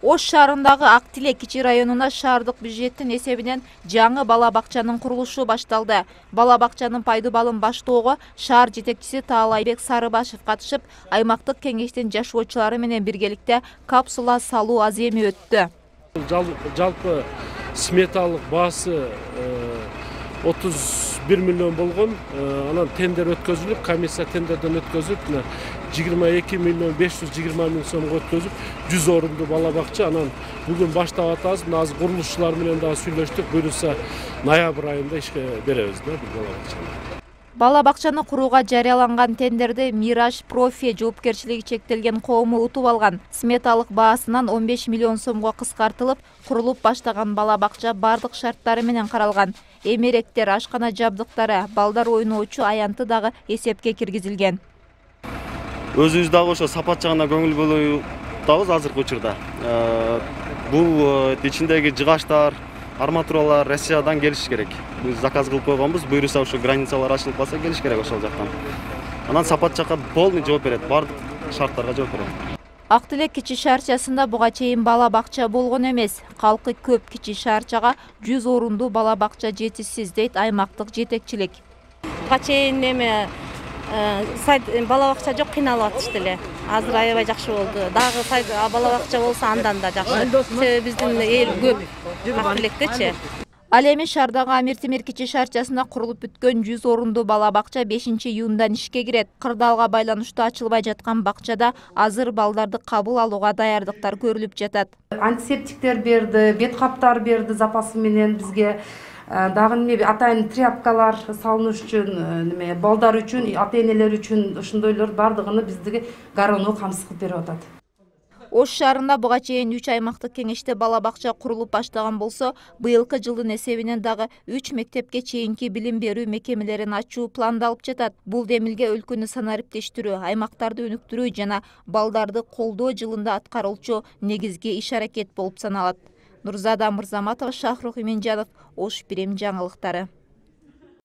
Ош шаарындагы Ак Тилек кичи районуна шаардык бюджеттин эсебинен жаңы бала бакчанын курулушу башталды. Бала бакчанын пайдубалын баштоого шаар жетекчиси Таалайбек Сарыбашев катышып, аймактык кеңештин жашоочулары менен биргеликте капсула салуу аземи өттү. Жалпы сметалык баасы 31 миллион болгон. Анан тендер өткөзүлүп, комиссия тендерден өткөзүп, 22 миллион 520 миң сомго өткөзүп, 100 орунду бала бакча. Анан бүгүн баштап атабыз. Азыр курулушчулар менен дагы сүйлөштүк. Буюрса ноябрь айында ишке беребиз да бул бала бакчаны. Бала бакчаны курууга жарыяланган тендерди Мираж Профи жоопкерчилиги чектелген коому утуп алган. Сметалык баасынан 15 миллион сомго кыскартылып, курулуп баштаган бала бакча бардык шарттары менен каралган. Эмеректер, ашкана жабдыктары, балдар ойноочу аянты дагы эсепке киргизилген. Өзүбүз дагы ошо сапат жагына көңүл бөлүп азыркы учурда. Бул ичиндеги жыгачтар, арматуралар Россиядан келиш керек. Биз заказ кылып койгонбуз, буюрса ошо границалар ачылып калса келиш керек ошол жактан. Анан сапат жакка полный жооп берет, бардык шарттарга жооп берет. Ак Тилек кичи шаарчасында буга чейин бала бакча болгон эмес. Калкы көп кичи шаарчага 100 орунду бала бакча жетишсиз дейт аймактык жетекчилик. Буга чейин эме бала бакча жок, кыйналып атышты эле. Азыр аябай жакшы болду. Дагы бала бакча болсо андан да жакшы. Себеби биздин эл көп Ак Тилектечи. Ал эми шаардагы Амир Темир кичи шаарчасында курулуп бүткөн 100 орунду бала бакча 5-июндан ишке кирет. Кырдаалга байланыштуу ачылбай жаткан бакчада азыр балдарды кабыл алууга даярдыктар көрүлүп жатат. Антисептиктер берди, бет каптар берди запасы менен бизге. Дагы атайын тряпкалар салыныш үчүн, балдар үчүн, ата-энелер үчүн ошондойлор бардыгын биздиги гароону камсыз кылып берип атат. Ош шаарында буга чейин 3 аймактык кеңеште бала бакча курулуп баштаган болсо, быйылкы жылдын эсебинен дагы 3 мектепке чейинки билим берүү мекемелерин ачуу пландалып жатат. Бул демилге өлкөнү санариптештирүү, аймактарды өнүктүрүү жана балдарды колдоо жылында аткарылчу негизги иш-аракет болуп саналат. Нурзада Мырзаматова, Шахрух Именжанов, Ош Бирим жаңылыктары.